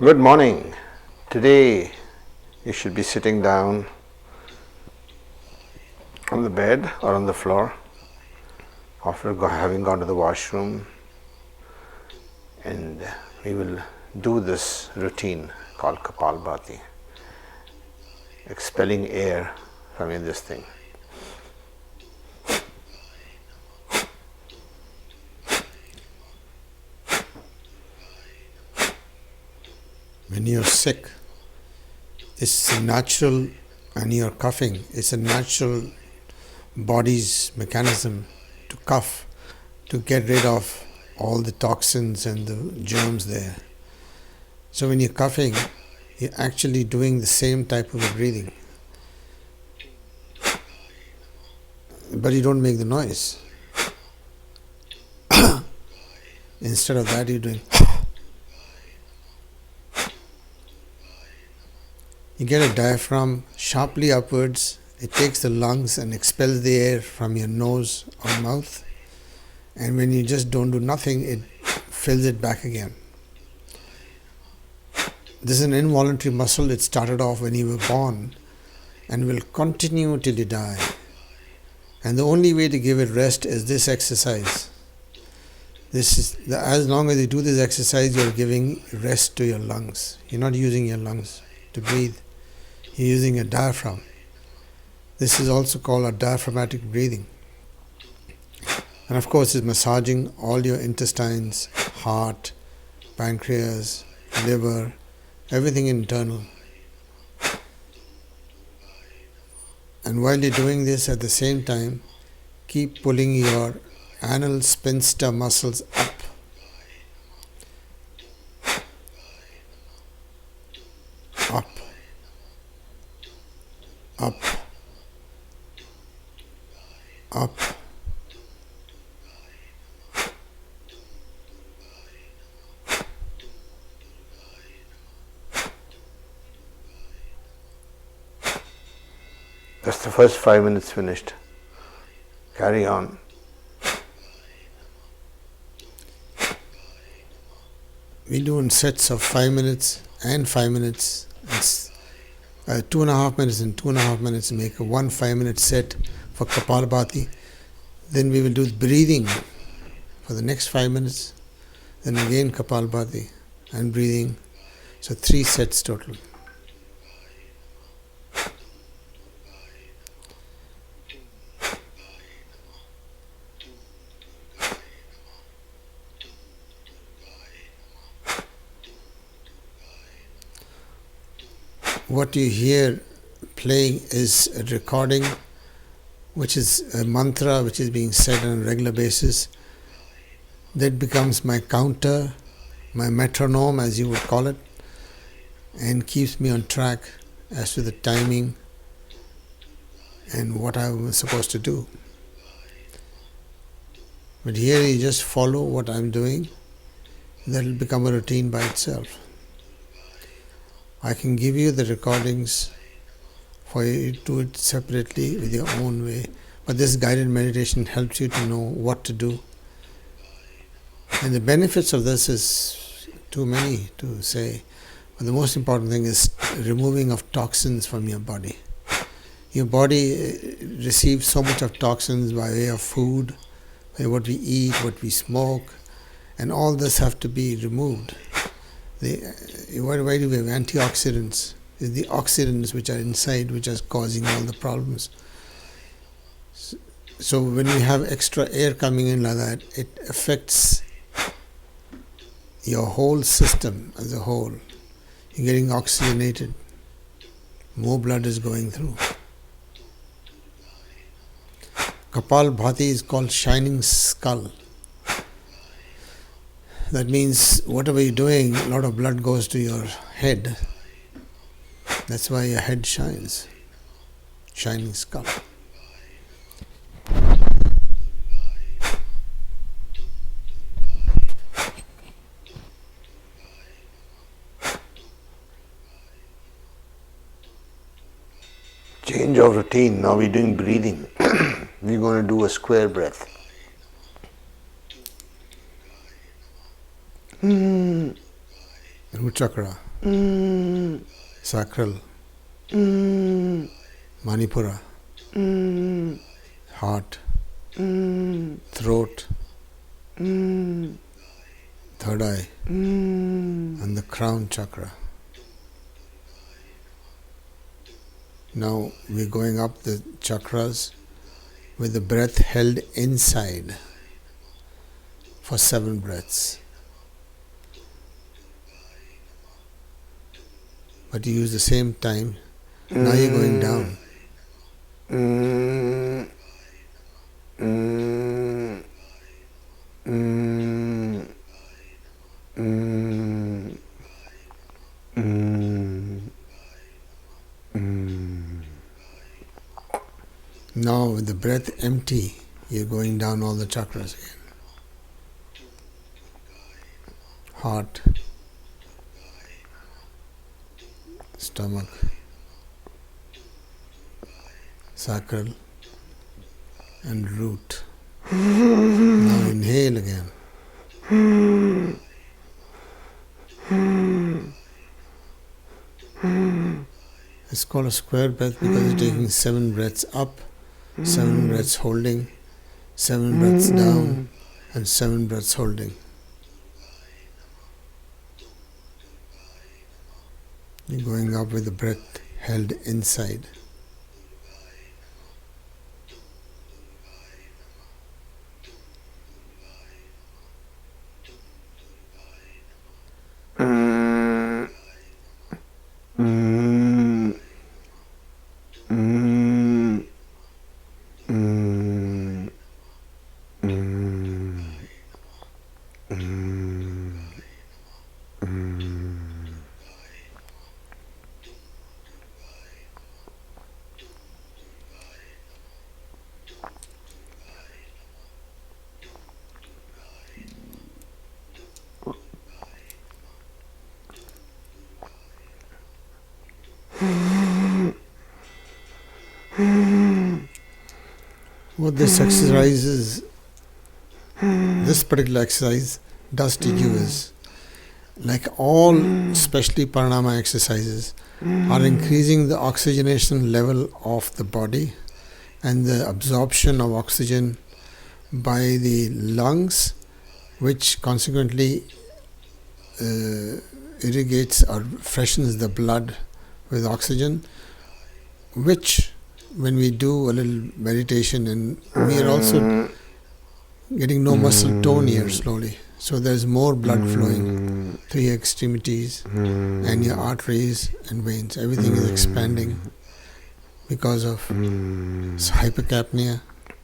Good morning. Today you should be sitting down on the bed or on the floor after having gone to the washroom, and we will do this routine called Kapalbhati, expelling air from this thing. When you're sick, it's natural, and you're coughing, it's a natural body's mechanism to cough, to get rid of all the toxins and the germs there. So when you're coughing, you're actually doing the same type of breathing, but you don't make the noise. Instead of that, you're doing. You get a diaphragm sharply upwards. It takes the lungs and expels the air from your nose or mouth. And when you just don't do nothing, it fills it back again. This is an involuntary muscle. It started off when you were born and will continue till you die. And the only way to give it rest is this exercise. As long as you do this exercise, you're giving rest to your lungs. You're not using your lungs to breathe. You're using a diaphragm. This is also called a diaphragmatic breathing. And of course, it's massaging all your intestines, heart, pancreas, liver, everything internal. And while you're doing this, at the same time, keep pulling your anal sphincter muscles up. Up. Up. Up. That's the first 5 minutes finished. Carry on. We do in sets of 5 minutes and 5 minutes. It's 2.5 minutes and 2.5 minutes. Make a 1 5-minute set for Kapalbhati. Then we will do breathing for the next 5 minutes. Then again Kapalbhati and breathing. So 3 sets total. What you hear playing is a recording, which is a mantra which is being said on a regular basis. That becomes my counter, my metronome as you would call it, and keeps me on track as to the timing and what I was supposed to do. But here you just follow what I'm doing. That will become a routine by itself. I can give you the recordings for you to do it separately with your own way. But this guided meditation helps you to know what to do. And the benefits of this is too many to say. But the most important thing is removing of toxins from your body. Your body receives so much of toxins by way of food, by what we eat, what we smoke, and all this have to be removed. Why do we have antioxidants? It's the oxidants which are inside which are causing all the problems. So when we have extra air coming in like that, it affects your whole system as a whole. You're getting oxygenated. More blood is going through. Kapalbhati is called shining skull. That means whatever you're doing, a lot of blood goes to your head. That's why your head shines. Shining skull. Change of routine. Now we're doing breathing. We're going to do a square breath. Root chakra. sacral, Manipura, heart, throat, third eye, and the crown chakra. Now we're going up the chakras with the breath held inside for 7 breaths. But you use the same time. Now you're going down. Now with the breath empty, you're going down all the chakras again. Heart, stomach, sacral, and root. Now inhale again. It's called a square breath because you're taking 7 breaths up, 7 breaths holding, 7 breaths down, and 7 breaths holding. You're going up with the breath held inside. What this particular exercise does to you is, like all, especially Pranayama exercises, are increasing the oxygenation level of the body and the absorption of oxygen by the lungs, which consequently irrigates or freshens the blood with oxygen, which when we do a little meditation, and we are also getting no muscle tone here slowly, so there's more blood flowing through your extremities and your arteries and veins. Everything is expanding because of hypercapnia.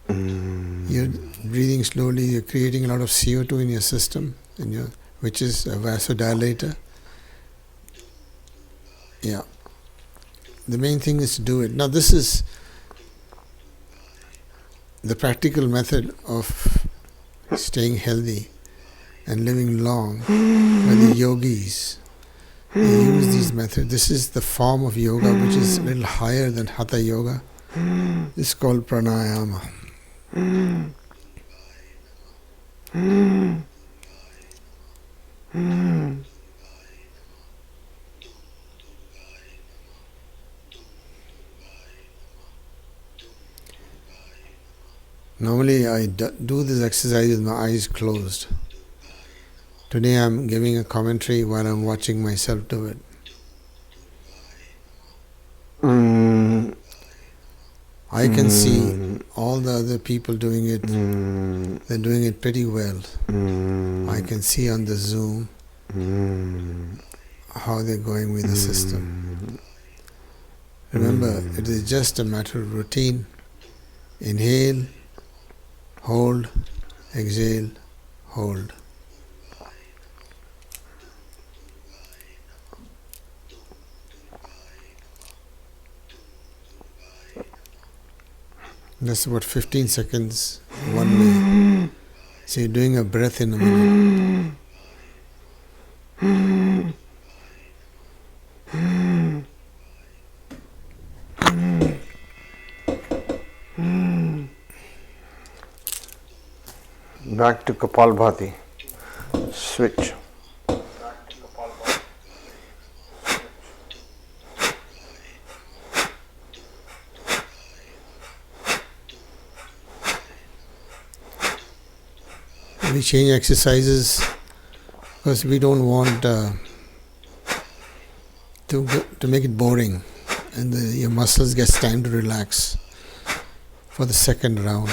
You're breathing slowly, you're creating a lot of CO2 in your system, which is a vasodilator. Yeah. The main thing is to do it. Now this is the practical method of staying healthy and living long, where the yogis, they use these methods. This is the form of yoga which is a little higher than Hatha Yoga. It's called Pranayama. Normally I do this exercise with my eyes closed. Today I'm giving a commentary while I'm watching myself do it. I can see all the other people doing it. They're doing it pretty well. I can see on the Zoom how they're going with the system. Remember, it is just a matter of routine. Inhale, hold, exhale, hold. That's about 15 seconds one way. So you're doing a breath in a minute. Back to Kapalbhati. Switch. change exercises because we don't want to make it boring, and your muscles get time to relax for the second round.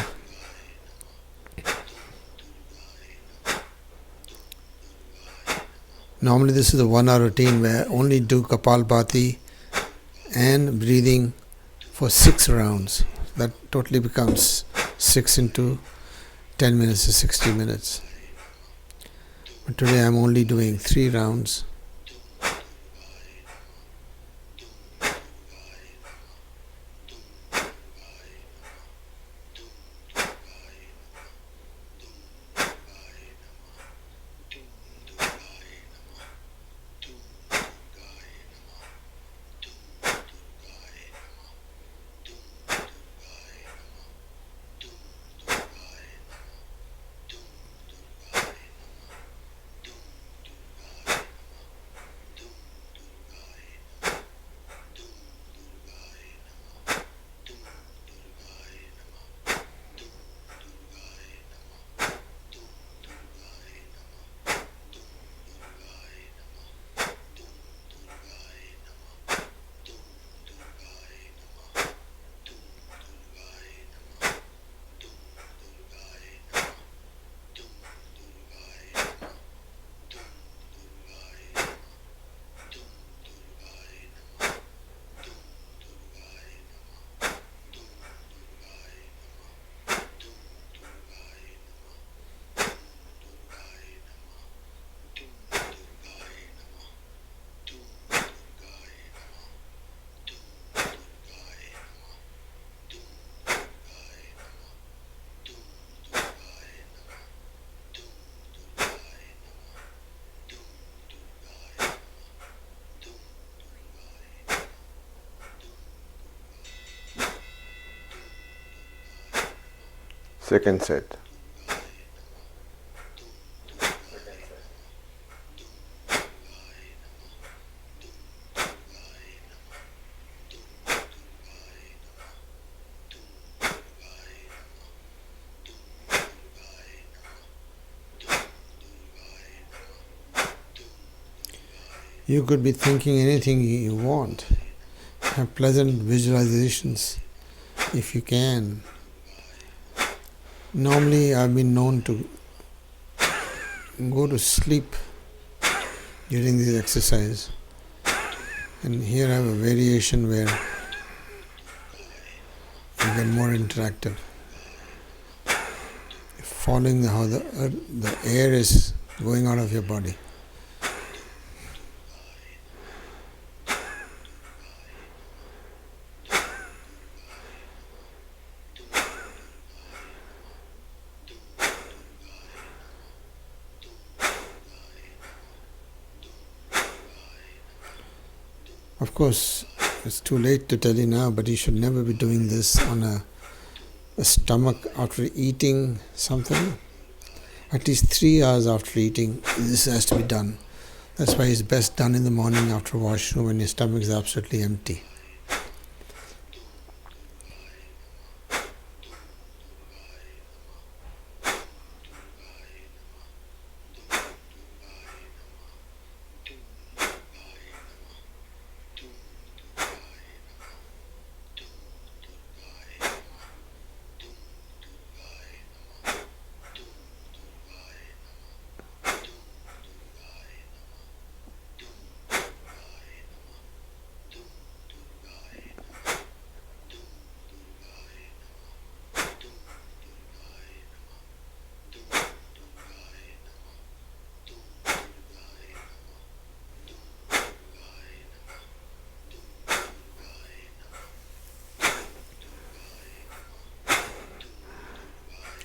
Normally this is a 1 hour routine where I only do Kapalbhati and breathing for 6 rounds. That totally becomes 6 into 10 minutes is 60 minutes. But today I'm only doing 3 rounds. Second set. You could be thinking anything you want. Have pleasant visualizations if you can. Normally I've been known to go to sleep during this exercise, and here I have a variation where you get more interactive, following how the air is going out of your body. Of course, it's too late to tell you now, but you should never be doing this on a stomach after eating something. At least 3 hours after eating, this has to be done. That's why it's best done in the morning after washroom when your stomach is absolutely empty.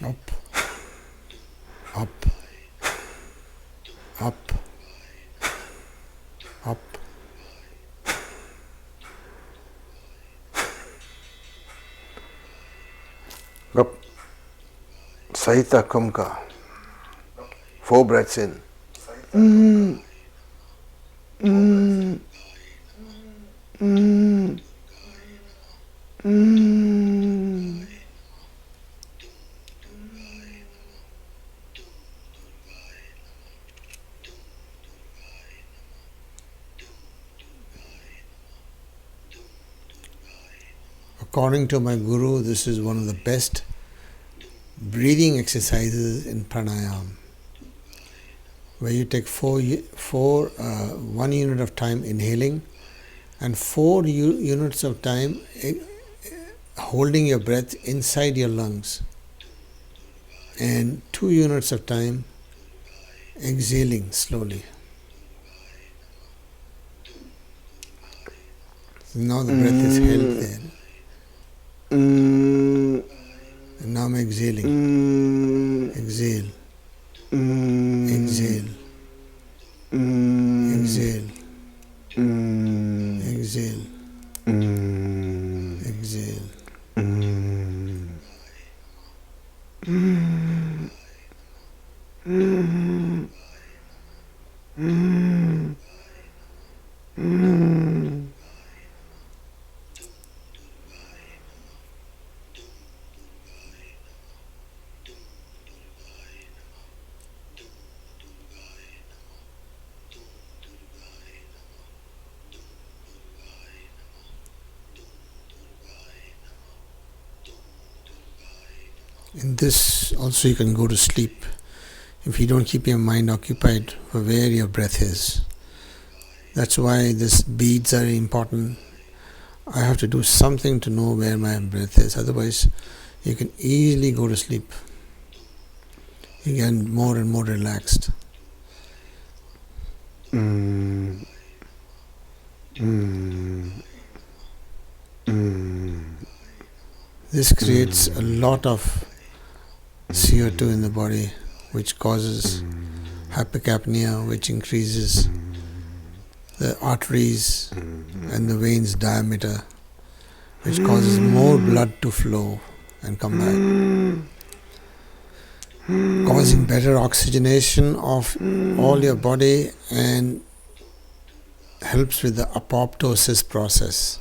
Up, up, up, up. Up. Sahita Kumka. 4 breaths in. according to my guru, this is one of the best breathing exercises in pranayama, where you take 1 unit of time inhaling and 4 units of time holding your breath inside your lungs, and 2 units of time exhaling slowly. Now the breath is held there. And now I'm exhaling. Exhale. Exhale. Exhale. Exhale. Exhale. In this also you can go to sleep if you don't keep your mind occupied for where your breath is. That's why these beads are important. I have to do something to know where my breath is. Otherwise, you can easily go to sleep. You get more and more relaxed. This creates a lot of CO2 in the body, which causes hypercapnia, which increases the arteries and the veins diameter, which causes more blood to flow and come back, causing better oxygenation of all your body, and helps with the apoptosis process,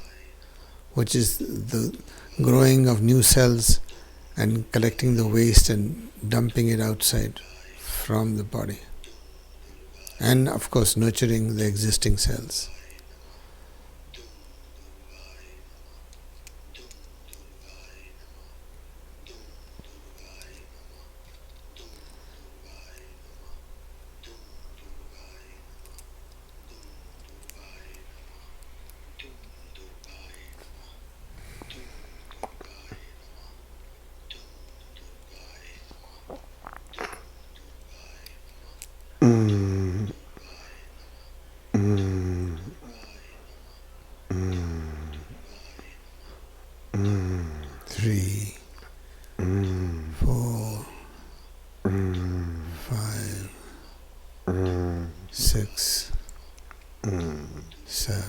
which is the growing of new cells and collecting the waste and dumping it outside from the body, and of course nurturing the existing cells. Three, 4, 5, 6, 7.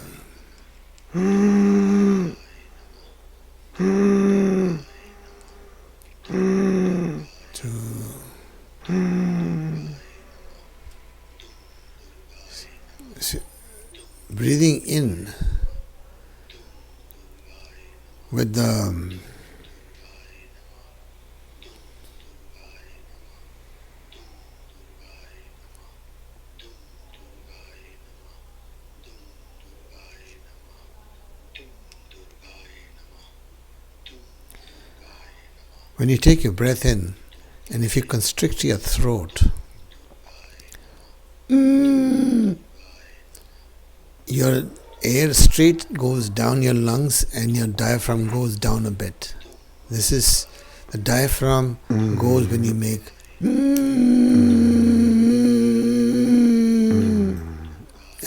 Breathing in with the when you take your breath in, and if you constrict your throat, your air straight goes down your lungs and your diaphragm goes down a bit. This is the diaphragm goes when you make and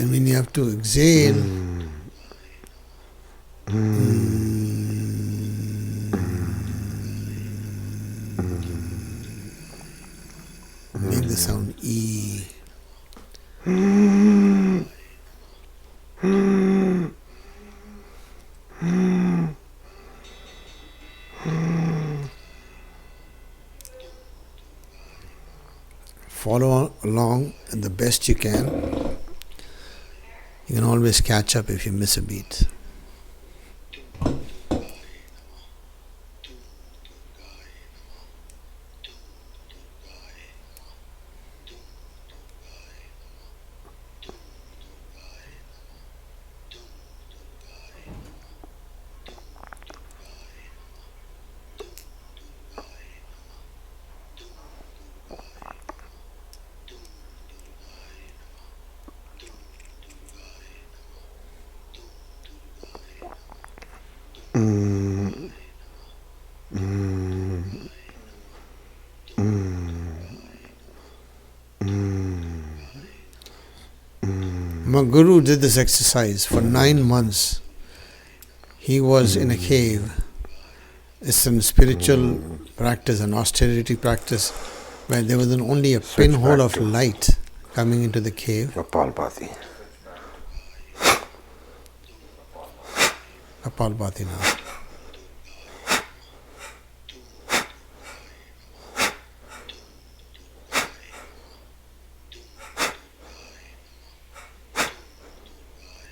when you have to exhale, make the sound E. Follow along the best you can. You can always catch up if you miss a beat. My guru did this exercise for 9 months. He was in a cave. It's some spiritual practice, an austerity practice, where there was only a Switch pinhole back of to light coming into the cave. Kapalbhati. Kapalbhati now.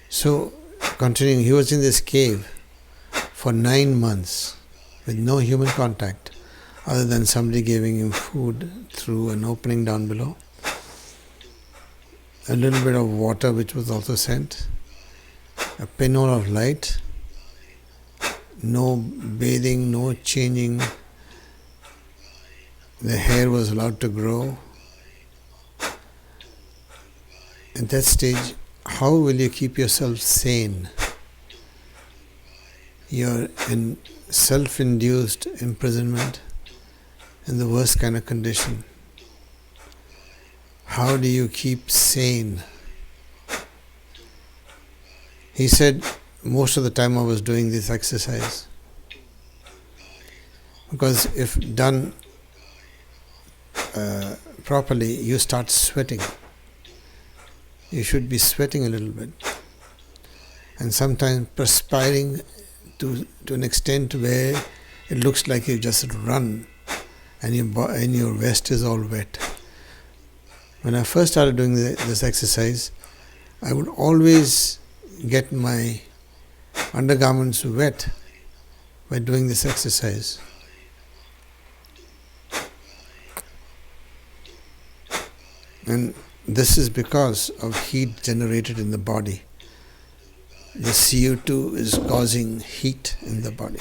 So, continuing, he was in this cave for 9 months with no human contact other than somebody giving him food through an opening down below, a little bit of water which was also sent, a pinhole of light, no bathing, no changing, the hair was allowed to grow. At that stage, how will you keep yourself sane? You're in self-induced imprisonment in the worst kind of condition. How do you keep sane? He said, most of the time I was doing this exercise. Because if done properly, you start sweating. You should be sweating a little bit. And sometimes perspiring to an extent where it looks like you just run and your vest is all wet. When I first started doing this exercise, I would always get my undergarments wet by doing this exercise. And this is because of heat generated in the body. The CO2 is causing heat in the body.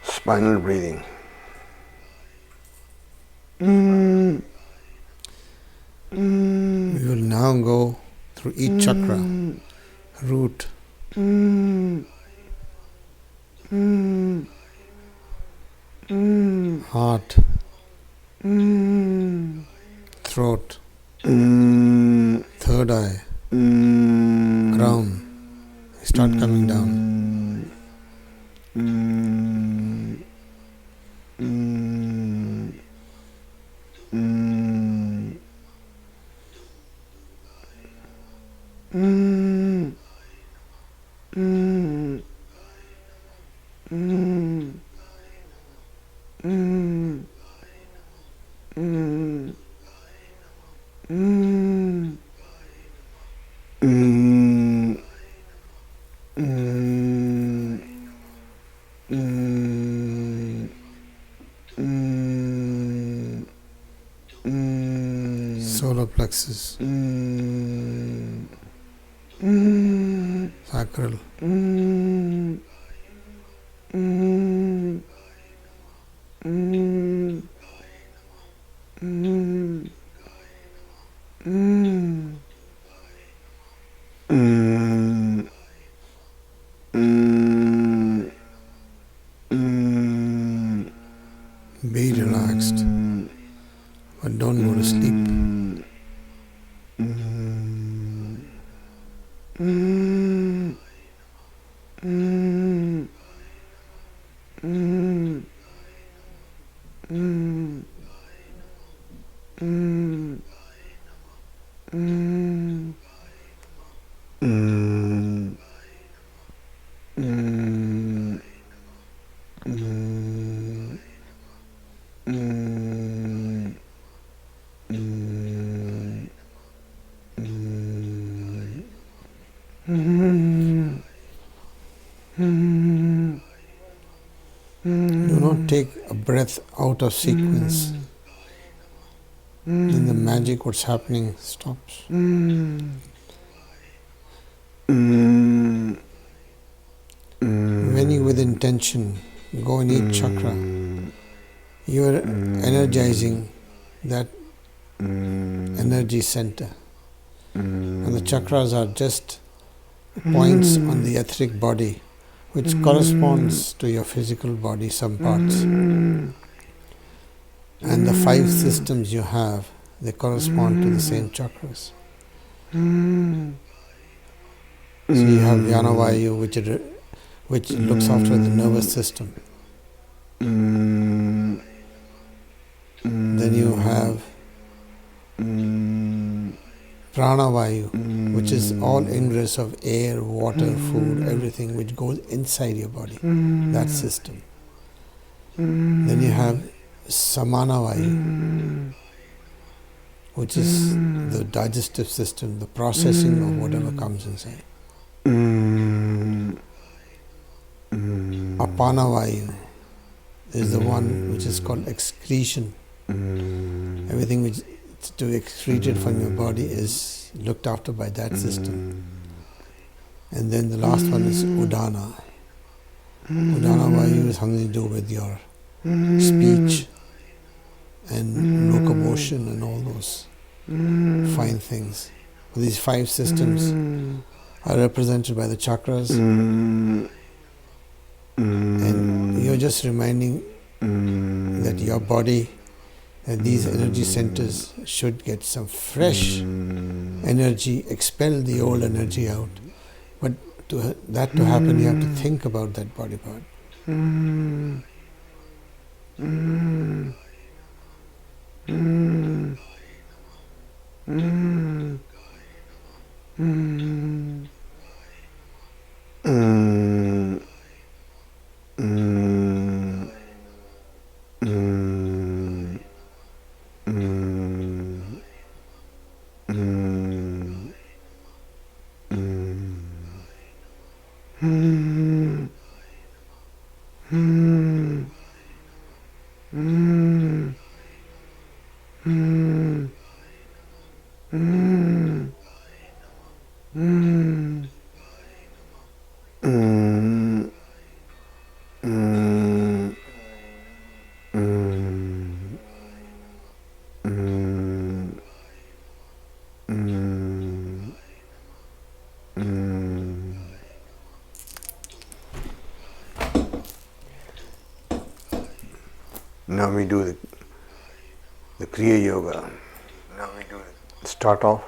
Spinal breathing. We will now go through each chakra, root, heart, throat, third eye, crown. Start coming down. solar plexus, sacral, be relaxed, but don't go to sleep. Do not take a breath out of sequence. Then the magic, what's happening, stops. When you with intention go in each chakra, you are energizing that energy center. And the chakras are just points on the etheric body, which corresponds to your physical body, some parts. And the 5 systems you have, they correspond to the same chakras. So you have Vyanavayu, which looks after the nervous system. Then you have Pranavayu, which is all ingress of air, water, food, everything which goes inside your body, that system. Then you have Samanavayu, which is the digestive system, the processing of whatever comes inside. Apanavayu is the one which is called excretion. Everything which is to be excreted from your body is looked after by that system. And then the last one is Udana. Udana-vayu is something to do with your speech and locomotion and all those fine things. These 5 systems are represented by the chakras, and you're just reminding that your body, that these energy centers should get some fresh energy, expel the old energy out. But to that to happen, you have to think about that body part. Now we do the Kriya Yoga. Start off